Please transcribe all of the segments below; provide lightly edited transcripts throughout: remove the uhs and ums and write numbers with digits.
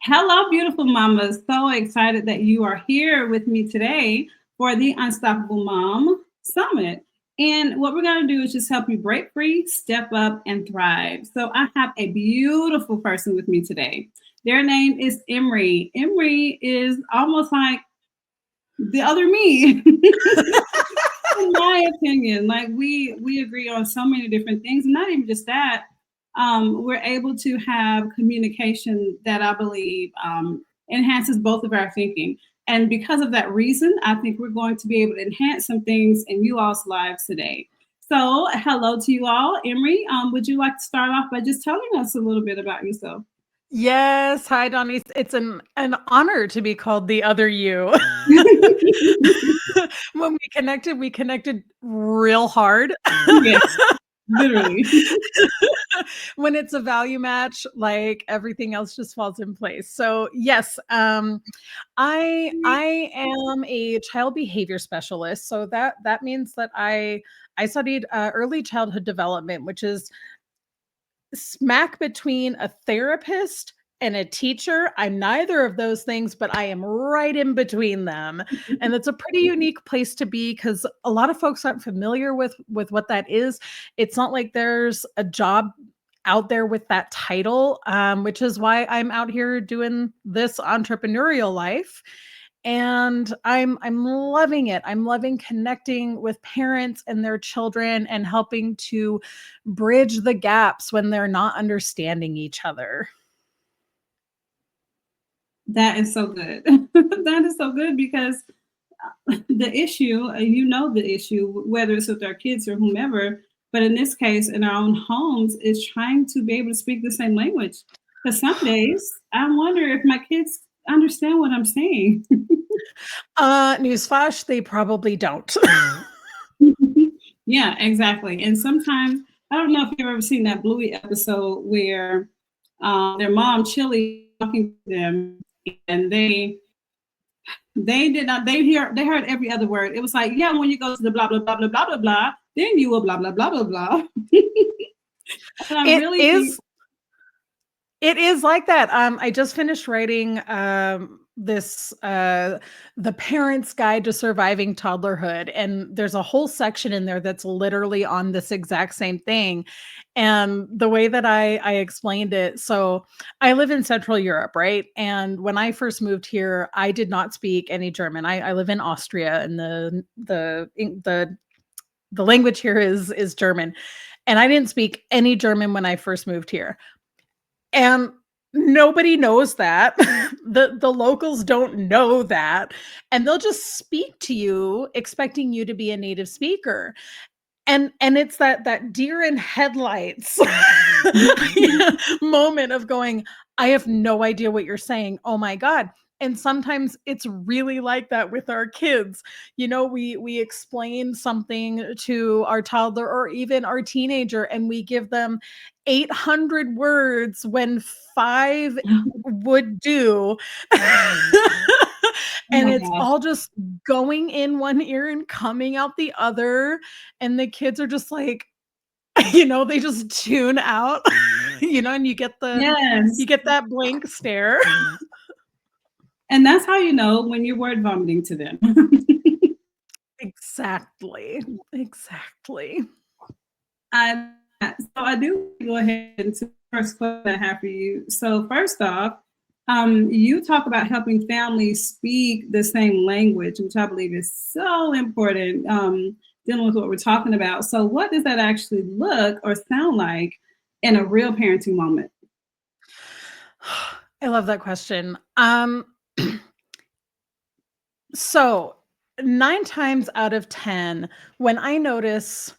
Hello, beautiful mamas. So excited that you are here with me today for the Unstoppable Mom Summit. And what we're going to do is just help you break free, step up, and thrive. So I have a beautiful person with me today. Their name is Emry. Emry is almost like the other me. In my opinion, like we agree on so many different things, and not even just that. We're able to have communication that I believe enhances both of our thinking. And because of that reason, I think we're going to be able to enhance some things in you all's lives today. So, hello to you all. Emery, would you like to start off by just telling us a little bit about yourself? Yes. Hi, Donnie. It's an honor to be called the other you. When we connected real hard. Yes, literally. When it's a value match, like everything else just falls in place. So yes, I am a child behavior specialist. So that means that I studied early childhood development, which is smack between a therapist and a teacher. I'm neither of those things, but I am right in between them. And it's a pretty unique place to be because a lot of folks aren't familiar with what that is. It's not like there's a job out there with that title, which is why I'm out here doing this entrepreneurial life. And I'm loving it. I'm loving connecting with parents and their children and helping to bridge the gaps when they're not understanding each other. That is so good. That is so good because the issue, you know, the issue, whether it's with our kids or whomever, but in this case, in our own homes, is trying to be able to speak the same language. Because some days I wonder if my kids understand what I'm saying. Newsflash, they probably don't. Yeah, exactly. And sometimes, I don't know if you've ever seen that Bluey episode where their mom, Chili, talking to them, and they did not. They heard every other word. It was like, yeah, when you go to the blah blah blah blah blah blah blah, then you will blah blah blah blah blah. And I It really think is It is like that. I just finished writing this The Parent's Guide to Surviving Toddlerhood, and there's a whole section in there that's literally on this exact same thing. And the way that I explained it, so I live in Central Europe, right? And when I first moved here, I did not speak any German. I live in Austria, and the language here is German, and I didn't speak any German when I first moved here. And nobody knows that. The locals don't know that, and they'll just speak to you expecting you to be a native speaker. And it's that deer in headlights moment of going, I have no idea what you're saying. Oh my God. And sometimes it's really like that with our kids. We explain something to our toddler or even our teenager, and we give them 800 words when five would do. oh And my it's gosh. all just going in one ear and coming out the other. And the kids are just like, they just tune out, and Yes. you get that blank stare. And that's how you know when you're word vomiting to them. Exactly. Exactly. So I do go ahead into the first question I have for you. So first off, you talk about helping families speak the same language, which I believe is so important, dealing with what we're talking about. So what does that actually look or sound like in a real parenting moment? I love that question. So 9 times out of 10, when I notice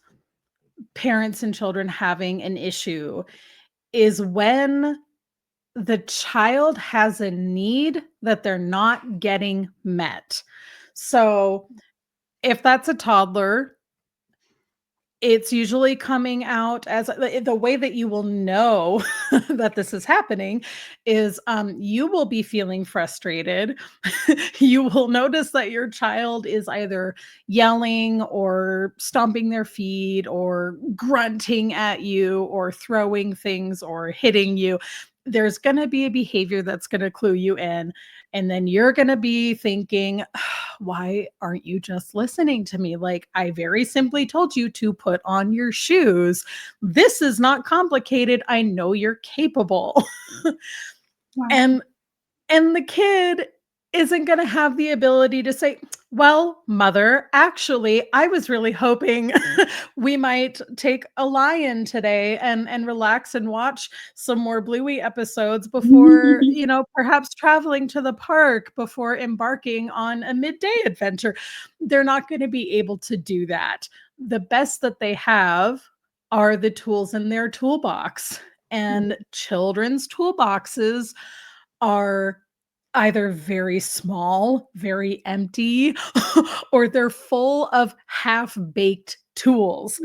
parents and children having an issue is when the child has a need that they're not getting met. So if that's a toddler, it's usually coming out as the way that you will know that this is happening is, you will be feeling frustrated. You will notice that your child is either yelling or stomping their feet or grunting at you or throwing things or hitting you. there's going to be a behavior that's going to clue you in. And then you're going to be thinking, why aren't you just listening to me? Like, I very simply told you to put on your shoes. This is not complicated. I know you're capable. Wow. and and the kid isn't going to have the ability to say, well, mother, actually, I was really hoping we might take a lie-in today and relax and watch some more Bluey episodes before, perhaps traveling to the park before embarking on a midday adventure. They're not going to be able to do that. The best that they have are the tools in their toolbox. And children's toolboxes are either very small, very empty, or they're full of half-baked tools.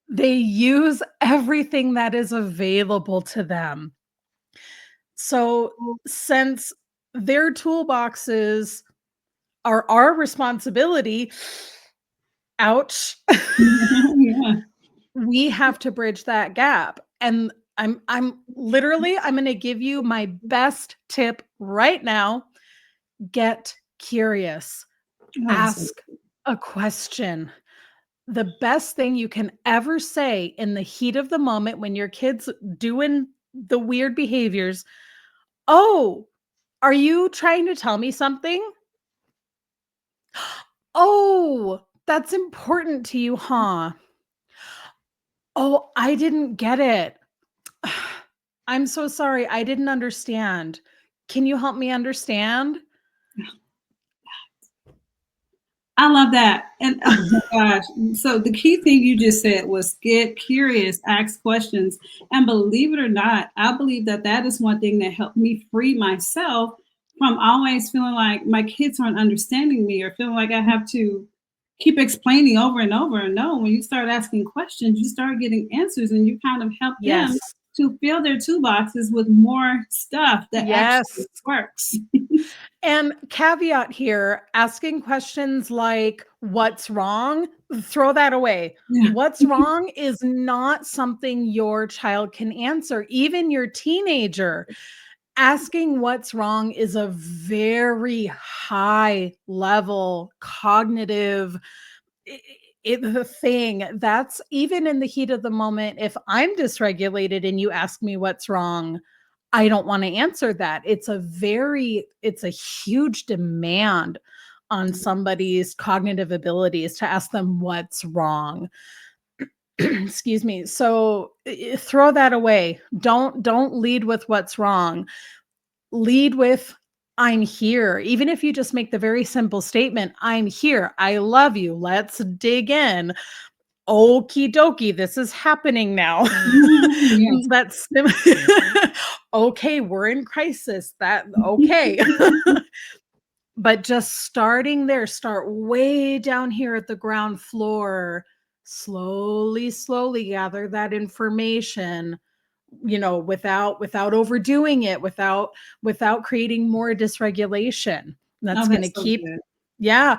They use everything that is available to them. So, since their toolboxes are our responsibility, ouch, Yeah. we have to bridge that gap. And I'm literally I'm going to give you my best tip right now. Get curious. Oh, so Ask a question. The best thing you can ever say in the heat of the moment when your kid's doing the weird behaviors, "Oh, are you trying to tell me something? Oh, that's important to you, huh? Oh, I didn't get it. I'm so sorry. I didn't understand. Can you help me understand?" I love that. And oh my gosh. So the key thing you just said was get curious, ask questions. And believe it or not, I believe that that is one thing that helped me free myself from always feeling like my kids aren't understanding me or feeling like I have to keep explaining over and over. And no, when you start asking questions, you start getting answers and you kind of help them Yes. to fill their toolboxes with more stuff that actually Yes. works. And caveat here, asking questions like, "What's wrong?" Throw that away. Yeah. What's wrong is not something your child can answer, even your teenager. Asking what's wrong is a very high level cognitive I the thing. That's even in the heat of the moment, if I'm dysregulated and you ask me what's wrong, I don't wanna answer that. It's a huge demand on somebody's cognitive abilities to ask them what's wrong. Excuse me. So, throw that away. Don't lead with what's wrong. Lead with, "I'm here." Even if you just make the very simple statement, "I'm here. I love you. Let's dig in. Okie dokie. This is happening now." Yes. That's okay. We're in crisis. That okay. But just starting there, start way down here at the ground floor. Slowly, slowly gather that information, without overdoing it, without creating more dysregulation. That's Oh, going to that's so keep, good. yeah,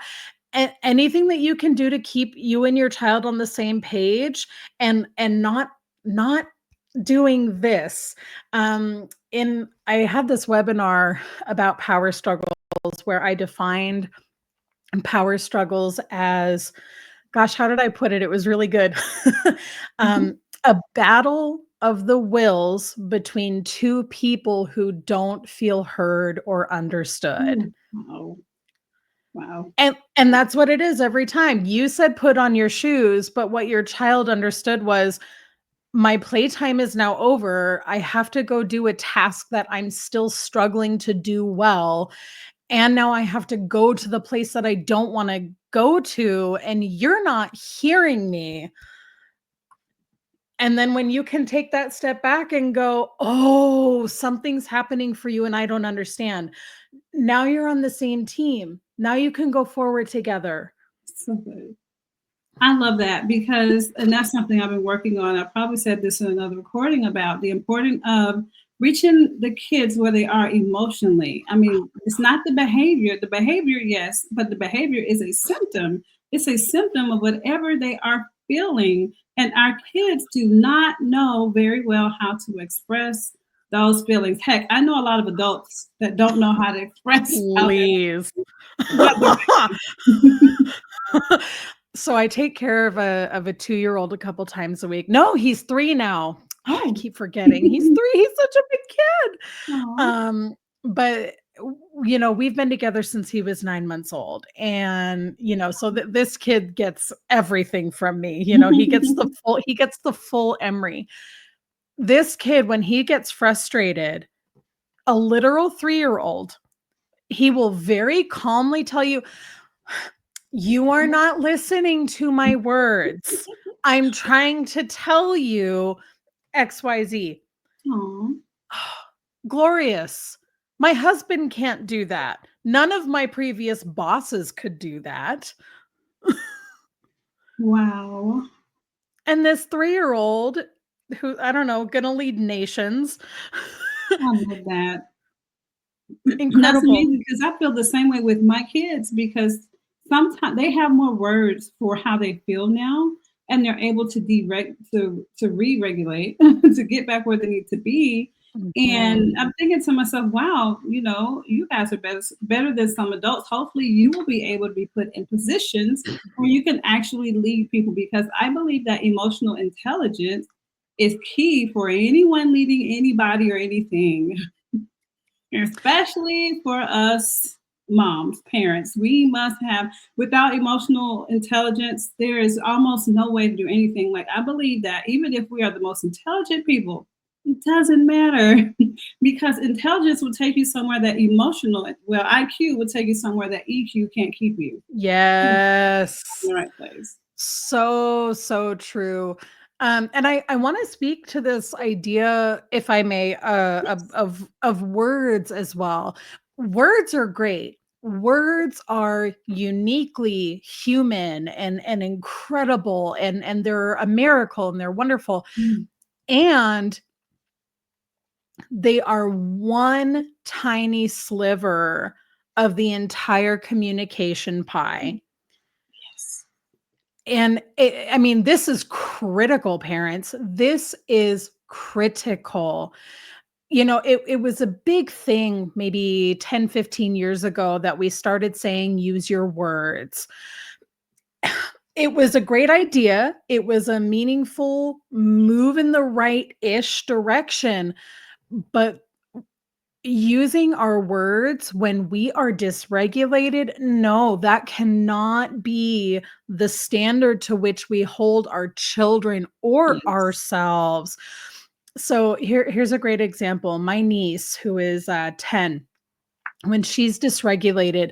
anything that you can do to keep you and your child on the same page, and not doing this. In I had this webinar about power struggles where I defined power struggles as, gosh, how did I put it? It was really good. Mhm. A battle of the wills between two people who don't feel heard or understood. Ooh, wow. Wow. And that's what it is every time. You said put on your shoes, but what your child understood was, my playtime is now over. I have to go do a task that I'm still struggling to do well. And now I have to go to the place that I don't want to go to, and you're not hearing me. And then when you can take that step back and go, "Oh, something's happening for you and I don't understand." Now you're on the same team. Now you can go forward together. So good. I love that because, and that's something I've been working on. I probably said this in another recording about the importance of reaching the kids where they are emotionally. I mean, it's not the behavior. The behavior, yes, but the behavior is a symptom. It's a symptom of whatever they are feeling. And our kids do not know very well how to express those feelings. Heck, I know a lot of adults that don't know how to express how Please. what they're feeling. So I take care of a 2-year-old a couple times a week. No, he's 3 now. I Oh. keep forgetting. He's 3. He's such a big kid. Aw. But we've been together since he was 9 months old. And, so this kid gets everything from me. He gets the full Emry. This kid, when he gets frustrated, a literal 3-year-old, he will very calmly tell you, "You are not listening to my words. I'm trying to tell you XYZ." Aw. Glorious. My husband can't do that. None of my previous bosses could do that. Wow. And this 3-year-old who, I don't know, gonna lead nations. I love that. That's Incredible. amazing because I feel the same way with my kids because sometimes they have more words for how they feel now, and they're able to to re-regulate to get back where they need to be. And Mhm. I'm thinking to myself, wow, you guys are better than some adults. Hopefully, you will be able to be put in positions where you can actually lead people because I believe that emotional intelligence is key for anyone leading anybody or anything. Especially for us moms, parents, we must have, without emotional intelligence, there is almost no way to do anything. Like, I believe that even if we are the most intelligent people, it doesn't matter because intelligence will take you somewhere that IQ will take you somewhere that EQ can't keep you in Yes. the right place. So, so true. And I want to speak to this idea, if I may, Yes. of words as well. Words are great. Words are uniquely human and incredible, and they're a miracle and they're wonderful. Mm. And they are one tiny sliver of the entire communication pie. Yes. And I mean, this is critical, parents. This is critical. It was a big thing maybe 10, 15 years ago that we started saying, use your words. It was a great idea. It was a meaningful move in the right ish direction. But using our words when we are dysregulated, no, that cannot be the standard to which we hold our children or Yes. ourselves. So here's a great example. My niece, who is 10, when she's dysregulated,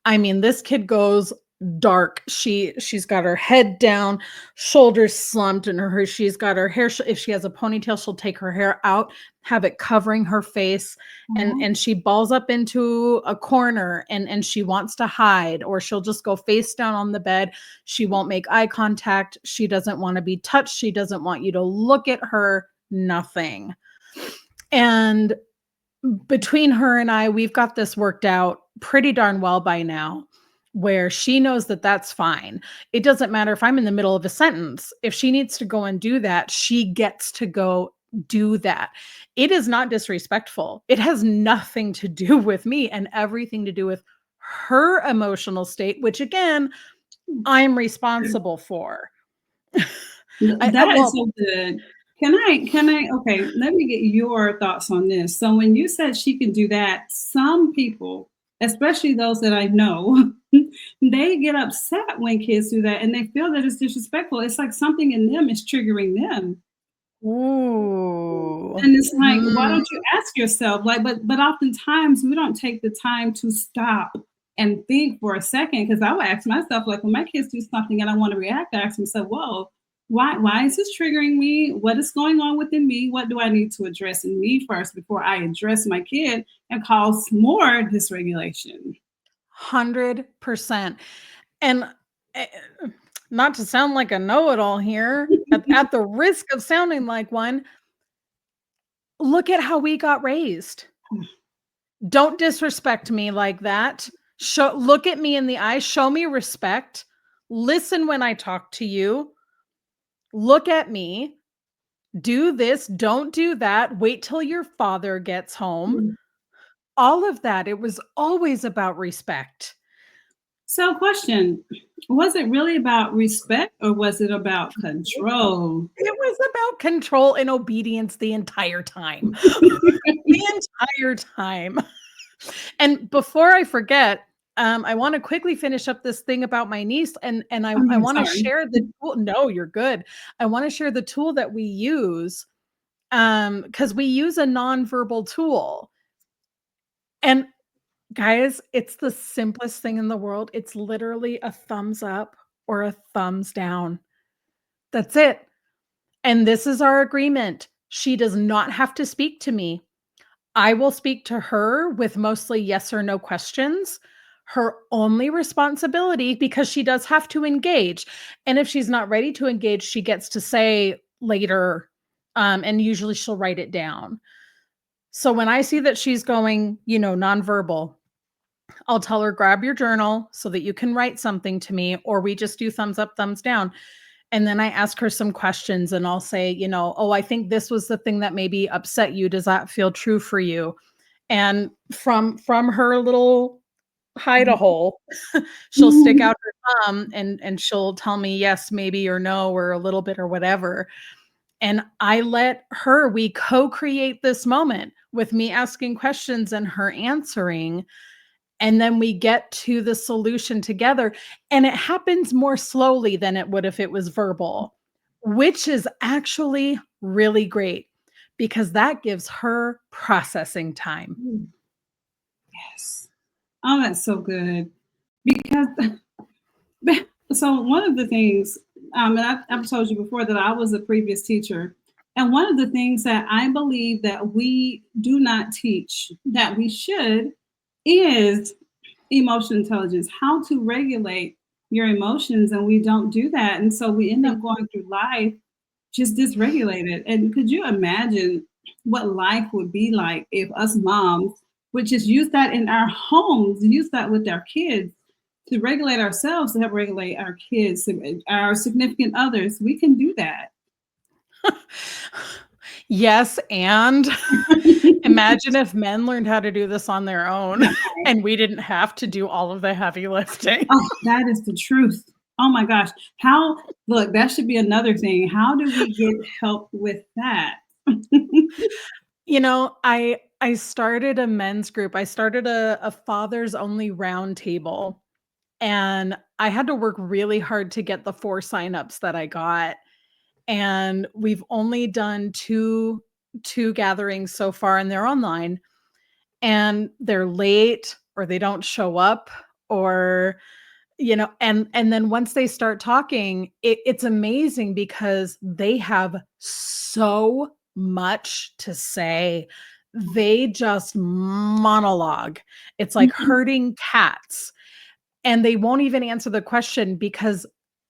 I mean, this kid goes dark. She's got her head down, shoulders slumped, and she's got her hair. If she has a ponytail, she'll take her hair out, have it covering her face, and Aw. she balls up into a corner, and she wants to hide, or she'll just go face down on the bed. She won't make eye contact. She doesn't want to be touched. She doesn't want you to look at her. Nothing. And between her and I, we've got this worked out pretty darn well by now, where she knows that that's fine. It doesn't matter if I'm in the middle of a sentence. If she needs to go and do that, she gets to go do that. It is not disrespectful. It has nothing to do with me and everything to do with her emotional state, which again, I'm responsible for. That is Well, so good. Can I okay, let me get your thoughts on this. So when you said she can do that, some people, especially those that I know, they get upset when kids do that and they feel that it's disrespectful. It's like something in them is triggering them. ooh. And it's like, why Mhm. don't you ask yourself? Like, but oftentimes we don't take the time to stop and think for a second. Because I would ask myself, like, when my kids do something and I want to react, I ask myself, whoa, why is this triggering me? What is going on within me? What do I need to address in me first before I address my kid and cause more dysregulation? 100%. And eh, not to sound like a know-it-all here, at the risk of sounding like one, look at how we got raised. Don't disrespect me like that. Look at me in the eye, show me respect. Listen when I talk to you. Look at me. do this, don't do that, wait till your father gets home. Mm. All of that, it was always about respect. So, question, was it really about respect or was it about control? It was about control and obedience the entire time. The entire time. And before I forget, I wanna quickly finish up this thing about my niece, and Oh, I yeah, wanna sorry. share the tool. No, you're good. I wanna share the tool that we use, because we use a nonverbal tool. And guys, it's the simplest thing in the world. It's literally a thumbs up or a thumbs down. That's it. And this is our agreement. She does not have to speak to me. I will speak to her with mostly yes or no questions. Her only responsibility, because she does have to engage. And if she's not ready to engage, she gets to say later, and usually she'll write it down. So when I see that she's going, nonverbal, I'll tell her, grab your journal so that you can write something to me, or we just do thumbs up, thumbs down. And then I ask her some questions and I'll say, oh, I think this was the thing that maybe upset you. Does that feel true for you? And from her little hide a hole, she'll stick out her thumb and she'll tell me yes, maybe, or no, or a little bit, or whatever. And we co-create this moment with me asking questions and her answering. And then we get to the solution together. And it happens more slowly than it would if it was verbal, which is actually really great because that gives her processing time. Mm, yes. Oh, that's so good. Because so one of the things, and I've told you before that I was a previous teacher, and one of the things that I believe that we do not teach that we should is emotional intelligence, how to regulate your emotions, and we don't do that, and so we end up going through life just dysregulated. And could you imagine what life would be like if us moms would just use that in our homes, use that with our kids to regulate ourselves, to help regulate our kids, our significant others? We can do that. Yes, and imagine if men learned how to do this on their own and we didn't have to do all of the heavy lifting. Oh, that is the truth. Oh my gosh. How, look, that should be another thing. How do we get help with that? I started a men's group. I started a fathers only round table, and I had to work really hard to get the 4 signups that I got. And we've only done two gatherings so far, and they're online, and they're late or they don't show up, or and then once they start talking, it's amazing because they have so much to say. They just monologue. It's like Mhm. herding cats, and they won't even answer the question because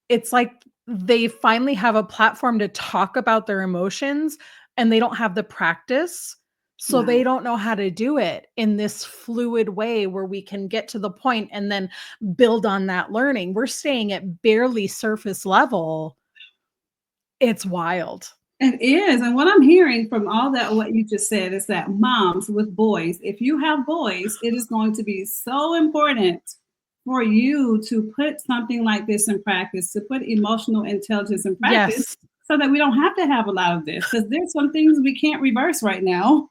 it's like they finally have a platform to talk about their emotions, and they don't have the practice. So they Wow. don't know how to do it in this fluid way where we can get to the point and then build on that learning. We're staying at barely surface level. It's wild. It is. And what I'm hearing from all that, what you just said, is that moms with boys, if you have boys, it is going to be so important for you to put something like this in practice, to put emotional intelligence in practice, Yes. so that we don't have to have a lot of this, because there's some things we can't reverse right now.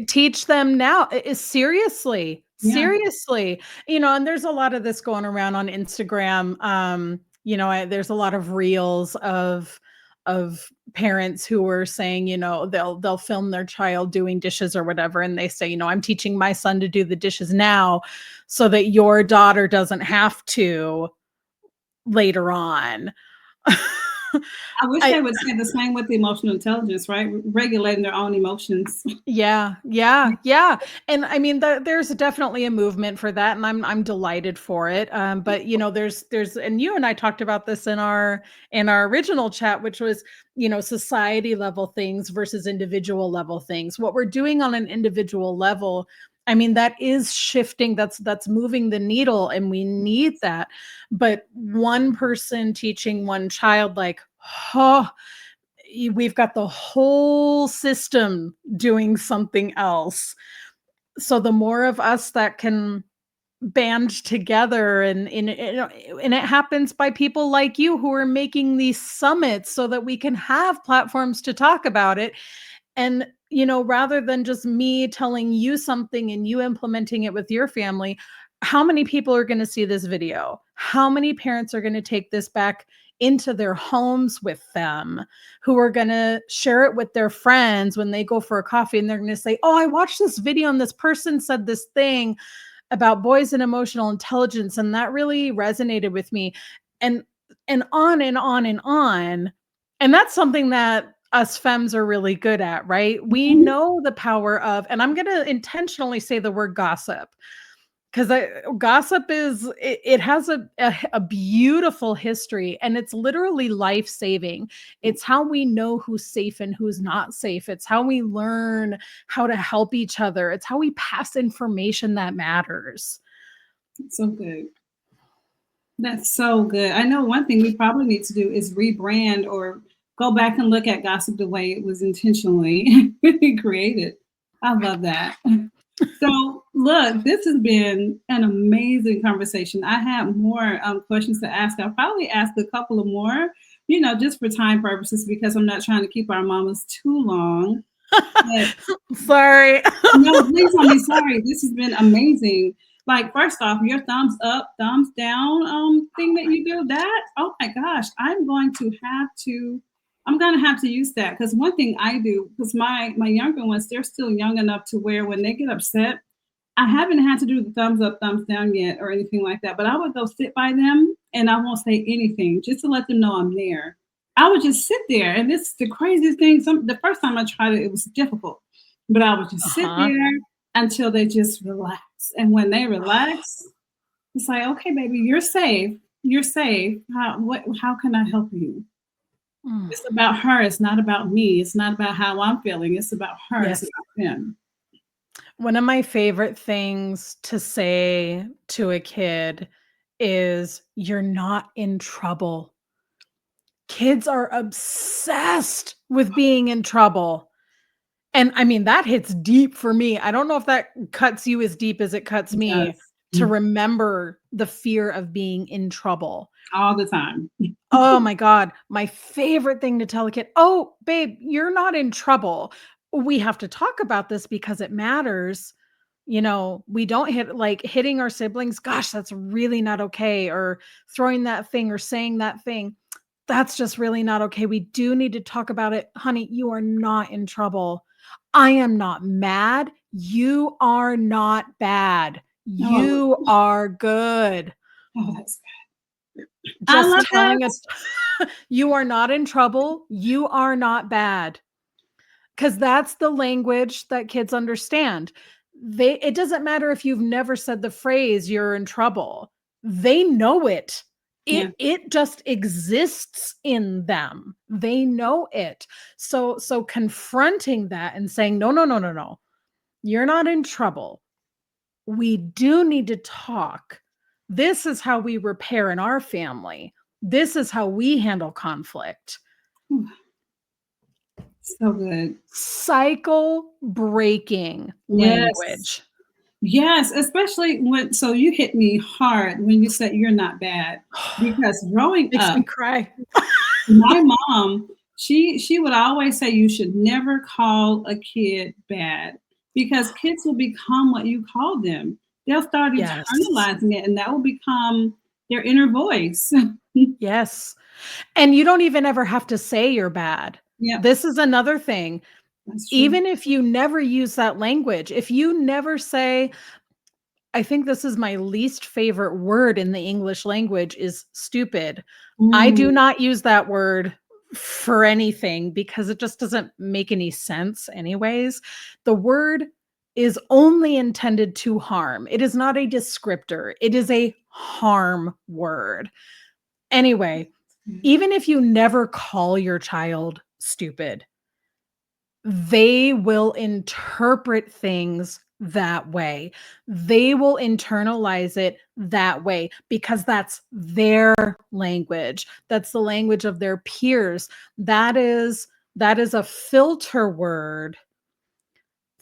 Teach them now. Seriously, Yeah. seriously. And there's a lot of this going around on Instagram. There's a lot of reels of parents who are saying, they'll film their child doing dishes or whatever, and they say, I'm teaching my son to do the dishes now so that your daughter doesn't have to later on. I wish I they would say the same with the emotional intelligence, right? Regulating their own emotions. Yeah, yeah, yeah. And I mean, there's definitely a movement for that, and I'm delighted for it. But there's and you and I talked about this in our original chat, which was society level things versus individual level things. What we're doing on an individual level, I mean, that is shifting. That's moving the needle, and we need that. But one person teaching one child, like, oh, we've got the whole system doing something else. So the more of us that can band together, and it happens by people like you who are making these summits so that we can have platforms to talk about it. And rather than just me telling you something and you implementing it with your family, how many people are going to see this video? How many parents are going to take this back into their homes with them, who are going to share it with their friends when they go for a coffee, and they're going to say, oh, I watched this video and this person said this thing about boys and emotional intelligence, and that really resonated with me. And on and on and on. And that's something that us femmes are really good at, right? We know the power of, and I'm going to intentionally say the word gossip, because gossip it has a beautiful history, and it's literally life-saving. It's how we know who's safe and who's not safe. It's how we learn how to help each other. It's how we pass information that matters. So good. That's so good. I know one thing we probably need to do is rebrand or go back and look at gossip the way it was intentionally created. I love that. So, look, this has been an amazing conversation. I have more questions to ask. I'll probably ask a couple of more, just for time purposes, because I'm not trying to keep our mamas too long. But Sorry. no, please don't be sorry. This has been amazing. Like, first off, your thumbs up, thumbs down thing that you do, that, oh my gosh, I'm going to have to use that. Because one thing I do, because my younger ones, they're still young enough to where when they get upset, I haven't had to do the thumbs up, thumbs down yet or anything like that. But I would go sit by them and I won't say anything just to let them know I'm there. I would just sit there. And this is the craziest thing. The first time I tried it, it was difficult. But I would just sit there until they just relax. And when they relax, it's like, okay, baby, you're safe. You're safe. How can I help you? It's about her. It's not about me. It's not about how I'm feeling. It's about her. Yes. It's about him. One of my favorite things to say to a kid is, you're not in trouble. Kids are obsessed with being in trouble. And I mean, that hits deep for me. I don't know if that cuts you as deep as it cuts me, Yes. to remember the fear of being in trouble. All the time. Oh my God. My favorite thing to tell a kid, oh, babe, you're not in trouble. We have to talk about this because it matters. We don't hitting our siblings. Gosh, that's really not okay. Or throwing that thing or saying that thing. That's just really not okay. We do need to talk about it. Honey, you are not in trouble. I am not mad. You are not bad. You are good. Oh, that's good. Just telling us you are not in trouble. You are not bad. Because that's the language that kids understand. It doesn't matter if you've never said the phrase, you're in trouble. They know it. It just exists in them. They know it. So confronting that and saying, no. You're not in trouble. We do need to talk. This is how we repair in our family. This is how we handle conflict. So good. Cycle breaking language. Yes, especially so you hit me hard when you said you're not bad, because growing Makes up, me cry. my mom, she would always say you should never call a kid bad, because kids will become what you call them. They'll start internalizing it, and that will become their inner voice. Yes. And you don't even ever have to say you're bad. Yeah. This is another thing. That's true. Even if you never use that language, if you never say, I think this is my least favorite word in the English language, is stupid. I do not use that word for anything because it just doesn't make any sense anyways. The word is only intended to harm. It is not a descriptor. It is a harm word. Anyway, even if you never call your child stupid, they will interpret things that way. They will internalize it that way because that's their language. That's the language of their peers. That is that is a filter word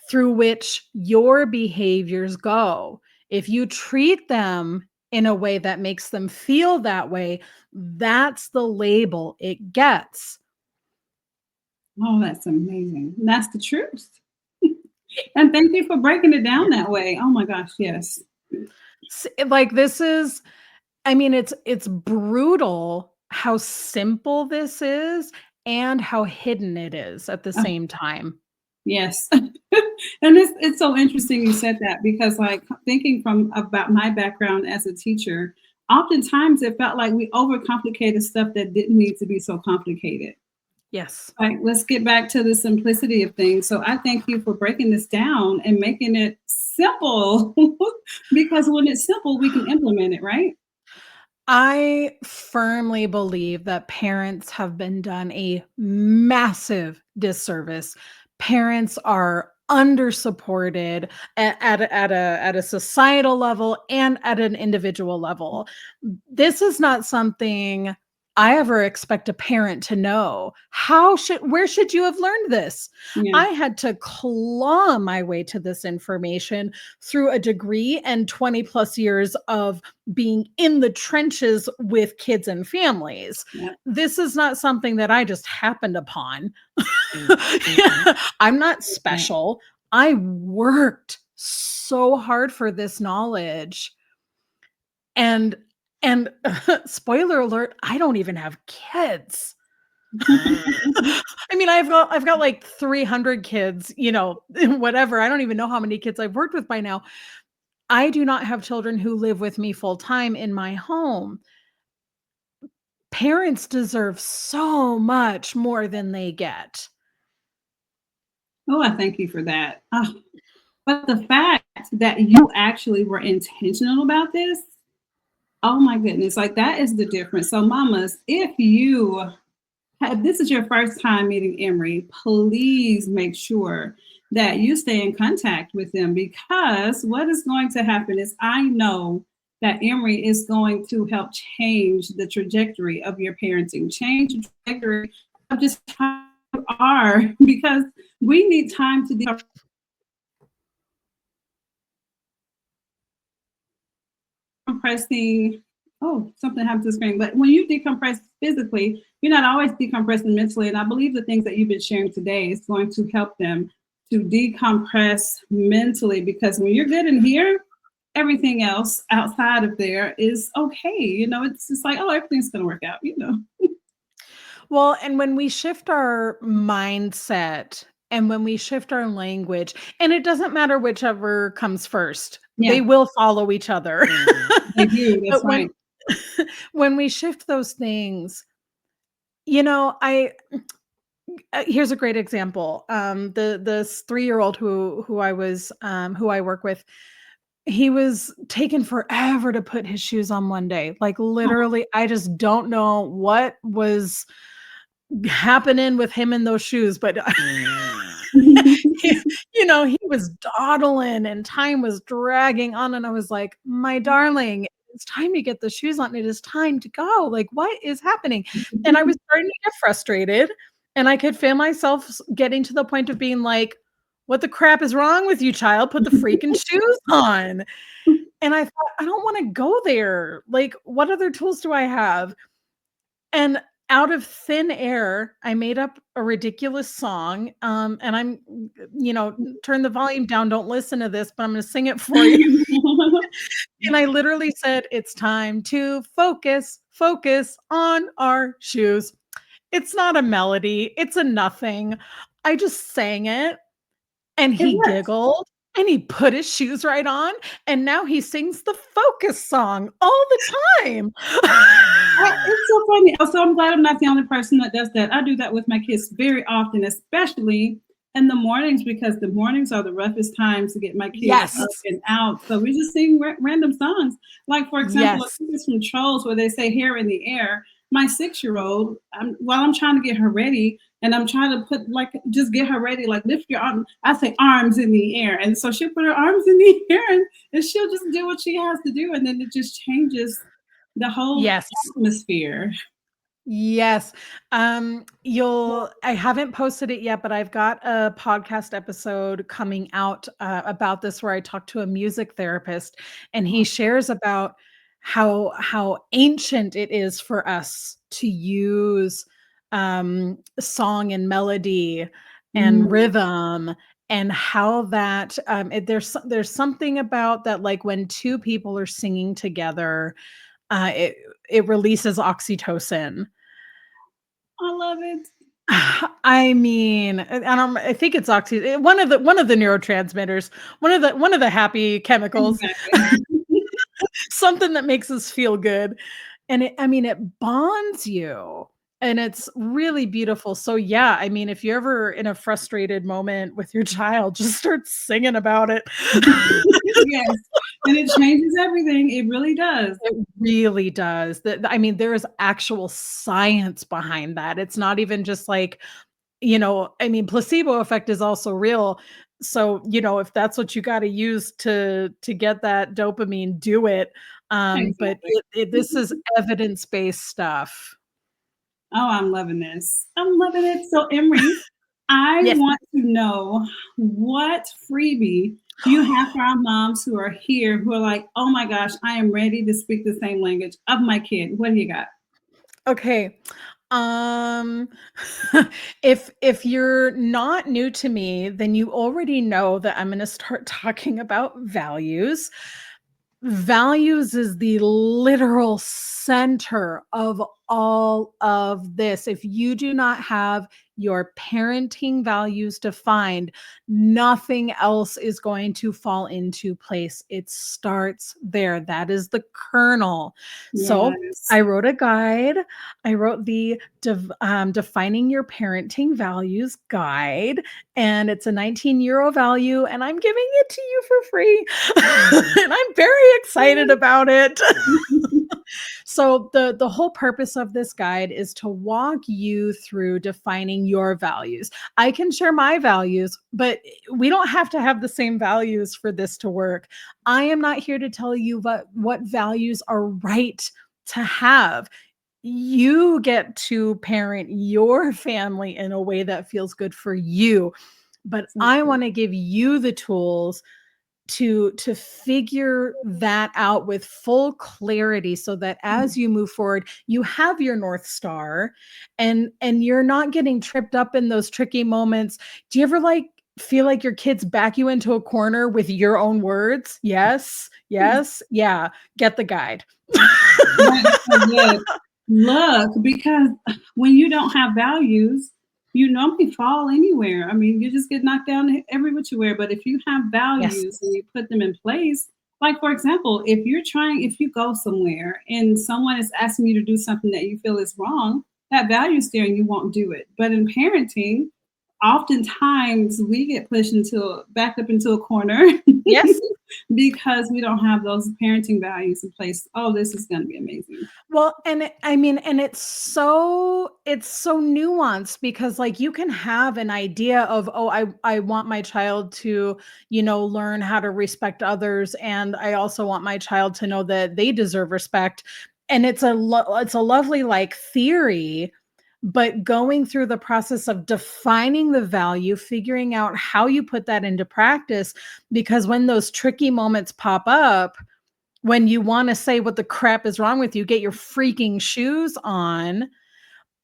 through which your behaviors go. If you treat them in a way that makes them feel that way, that's the label it gets. Oh, that's amazing. That's the truth. And thank you for breaking it down that way. Oh my gosh, yes. Like this is, I mean, it's brutal how simple this is and how hidden it is at the Oh, same time. yes. And it's so interesting you said that because like thinking from about my background as a teacher, oftentimes it felt like we overcomplicated stuff that didn't need to be so complicated. Yes. Like, let's get back to the simplicity of things. So I thank you for breaking this down and making it simple because when it's simple, we can implement it, right? I firmly believe that parents have been done a massive disservice. Parents are under-supported at a societal level and at an individual level. This is not something I ever expect a parent to know. Where should you have learned this? Yeah. I had to claw my way to this information through a degree and 20 plus years of being in the trenches with kids and families. Yeah. This is not something that I just happened upon. I'm not Yeah. special. I worked so hard for this knowledge. And and spoiler alert, I don't even have kids. I mean, I've got like 300 kids, whatever. I don't even know how many kids I've worked with by now. I do not have children who live with me full time in my home. Parents deserve so much more than they get. Oh, I thank you for that. But the fact that you actually were intentional about this, oh my goodness, like that is the difference. So, mamas, if this is your first time meeting Emry, please make sure that you stay in contact with them because what is going to happen is I know that Emry is going to help change the trajectory of your parenting, change the trajectory of just how you are because we need time to decompressing. Oh, something happened to the screen. But when you decompress physically, you're not always decompressing mentally. And I believe the things that you've been sharing today is going to help them to decompress mentally because when you're good in here, everything else outside of there is okay. It's just like, oh, everything's going to work out. Well, and when we shift our mindset and when we shift our language, and it doesn't matter whichever comes first, Yeah, they will follow each other. they do. That's But right. when we shift those things, I here's a great example. This 3-year-old who I work with, he was taking forever to put his shoes on one day. Like literally, I just don't know what was happening with him in those shoes, but he, he was dawdling and time was dragging on. And I was like, my darling, it's time to get the shoes on. It is time to go. Like, what is happening? And I was starting to get frustrated. And I could feel myself getting to the point of being like, what the crap is wrong with you, child? Put the freaking shoes on. And I thought, I don't want to go there. Like, what other tools do I have? And out of thin air, I made up a ridiculous song, and turn the volume down, don't listen to this, but I'm gonna sing it for you. And I literally said, "It's time to focus on our shoes." It's not a melody, it's a nothing. I just sang it, and It he works. giggled, and he put his shoes right on, and now he sings the focus song all the time. It's so funny. So I'm glad I'm not the only person that does that. I do that with my kids very often, especially in the mornings because the mornings are the roughest times to get my kids Yes. up and out. So we just sing random songs. Like for example, Yes. it's from Trolls where they say "hair in the air." My 6-year-old, while I'm trying to get her ready, and I'm trying to put like just get her ready, like lift your arm. I say arms in the air, and so she'll put her arms in the air, and she'll just do what she has to do, and then it just changes the whole Yes. atmosphere. Yes. I haven't posted it yet, but I've got a podcast episode coming out about this where I talk to a music therapist and he shares about how ancient it is for us to use song and melody and Mm. rhythm, and how that there's something about that, like when two people are singing together, it releases oxytocin. I love it. I mean, I think it's one of the neurotransmitters, one of the happy chemicals, Exactly. something that makes us feel good. And I mean, it bonds you and it's really beautiful. So yeah, I mean, if you're ever in a frustrated moment with your child, just start singing about it. Yes, and it changes everything. It really does. It really does. I mean, there is actual science behind that. It's not even just like, I mean, placebo effect is also real. So, if that's what you gotta use to get that dopamine, do it. But Exactly. this is evidence-based stuff. Oh, I'm loving this. I'm loving it. So, Emery, I Yes. want to know what freebie you have for our moms who are here who are like, oh my gosh, I am ready to speak the same language of my kid. What do you got? Okay. Um, if you're not new to me, then you already know that I'm gonna start talking about values. Values is the literal center of all of this. If you do not have your parenting values defined, nothing else is going to fall into place. It starts there. That is the kernel. So Yes. I wrote a guide. I wrote the Defining Your Parenting Values guide, and it's a 19-euro value, and I'm giving it to you for free. And I'm very excited about it. So the whole purpose of this guide is to walk you through defining your values. I can share my values, but we don't have to have the same values for this to work. I am not here to tell you what values are right to have. You get to parent your family in a way that feels good for you, but So I true. want to give you the tools to figure that out with full clarity, so that as you move forward, you have your north star, and you're not getting tripped up in those tricky moments. Do you ever like feel like your kids back you into a corner with your own words? Yes, yes, yeah. Get the guide. That's so good. Look, because when you don't have values, you normally fall anywhere. I mean, you just get knocked down every which way. But if you have Yes. values and you put them in place, like for example, if you go somewhere and someone is asking you to do something that you feel is wrong, that value is there and you won't do it. But in parenting, oftentimes we get pushed backed up into a corner Yes. because we don't have those parenting values in place. Oh, this is going to be amazing. Well, I mean, and it's so nuanced, because like you can have an idea of, oh, I want my child to, learn how to respect others, and I also want my child to know that they deserve respect. And it's a lovely like theory, but going through the process of defining the value, figuring out how you put that into practice, because when those tricky moments pop up, when you wanna say what the crap is wrong with you, get your freaking shoes on.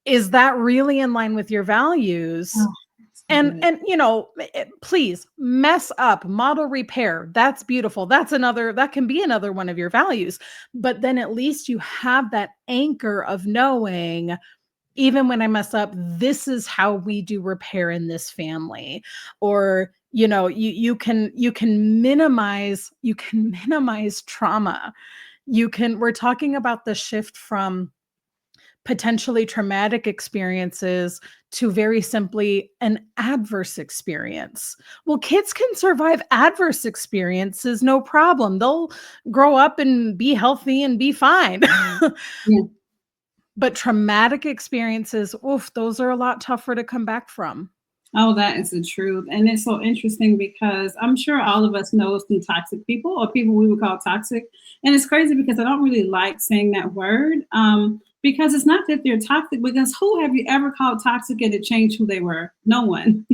Is that really in line with your values? Oh, so good. And, please mess up, model repair. That's beautiful. That can be another one of your values. But then at least you have that anchor of knowing, even when I mess up, this is how we do repair in this family. Or, you can minimize trauma. We're talking about the shift from potentially traumatic experiences to very simply an adverse experience. Well, kids can survive adverse experiences no problem. They'll grow up and be healthy and be fine. Yeah. But traumatic experiences, oof, those are a lot tougher to come back from. Oh, that is the truth. And it's so interesting because I'm sure all of us know some toxic people or people we would call toxic. And it's crazy because I don't really like saying that word. Because it's not that they're toxic, because who have you ever called toxic and it changed who they were? No one.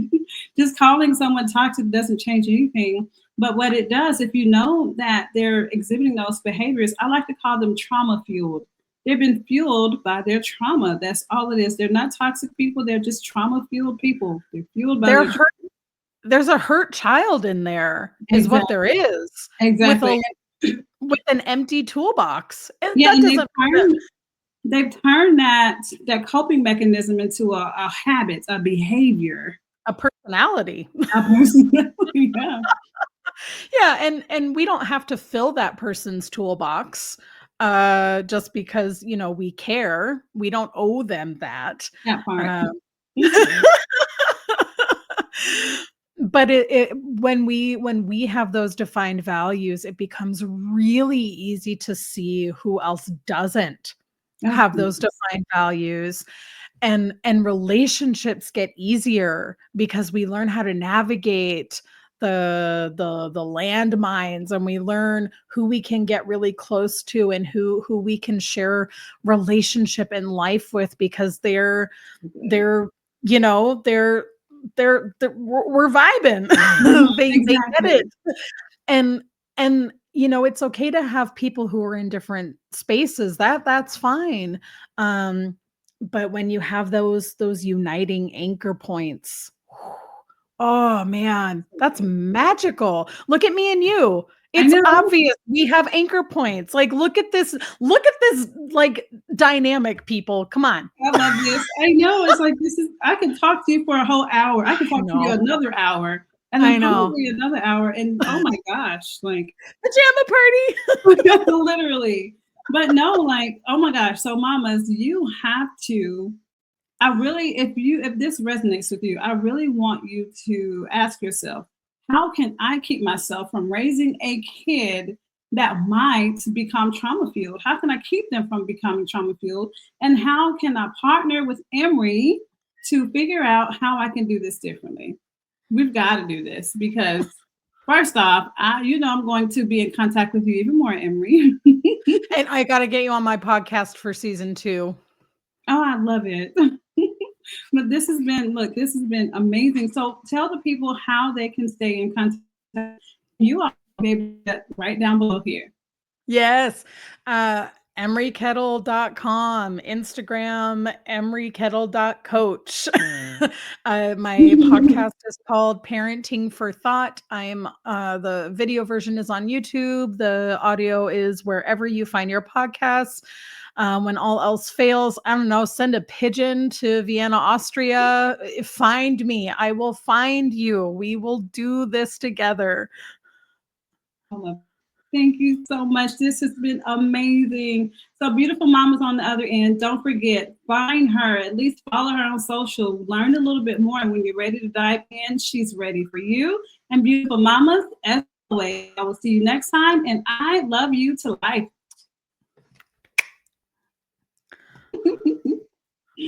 Just calling someone toxic doesn't change anything. But what it does, if you know that they're exhibiting those behaviors, I like to call them trauma fueled. They've been fueled by their trauma. That's all it is. They're not toxic people. They're just trauma fueled people. They're fueled by They're their hurt. There's a hurt child in there, is what there exactly, is, with exactly. a with an empty toolbox. And Yeah, that and doesn't they've turned that coping mechanism into a habit, a behavior, a personality. a personality. Yeah, Yeah, and we don't have to fill that person's toolbox just because, we care. We don't owe them that. that part. Um, but when we have those defined values, it becomes really easy to see who else doesn't Oh, have those goodness. defined values, and relationships get easier because we learn how to navigate the landmines, and we learn who we can get really close to and who we can share relationship and life with, because they're you know they're we're vibing. Mhm, They get exactly. it. And it's okay to have people who are in different spaces. That's fine. um but when you have those uniting anchor points, oh man, that's magical. Look at me and you. I It's know. obvious we have anchor points. Like, look at this like dynamic, people. Come on. I love this. I know. It's like this is. I can talk to you for a whole hour. I can I talk to you know. another hour, and then I know. probably another hour. And oh my gosh, like Pajama party. literally. But no, like oh my gosh. So mamas, you have to. I really, if this resonates with you, I really want you to ask yourself, how can I keep myself from raising a kid that might become trauma fueled? How can I keep them from becoming trauma fueled? And how can I partner with Emry to figure out how I can do this differently? We've got to do this because first off, I'm going to be in contact with you even more, Emry. And I gotta get you on my podcast for season 2. Oh, I love it. But this has been amazing. So tell the people how they can stay in contact. You are maybe right down below here. Yes. Uh, EmryKettle.com, Instagram, EmryKettle.coach. My podcast is called Parenting for Thought. The video version is on YouTube. The audio is wherever you find your podcasts. When all else fails, I don't know, send a pigeon to Vienna, Austria. Find me. I will find you. We will do this together. I love it. Thank you so much. This has been amazing. So beautiful mamas on the other end. Don't forget, find her, at least follow her on social, learn a little bit more. And when you're ready to dive in, she's ready for you. And beautiful mamas, as always, I will see you next time. And I love you to life.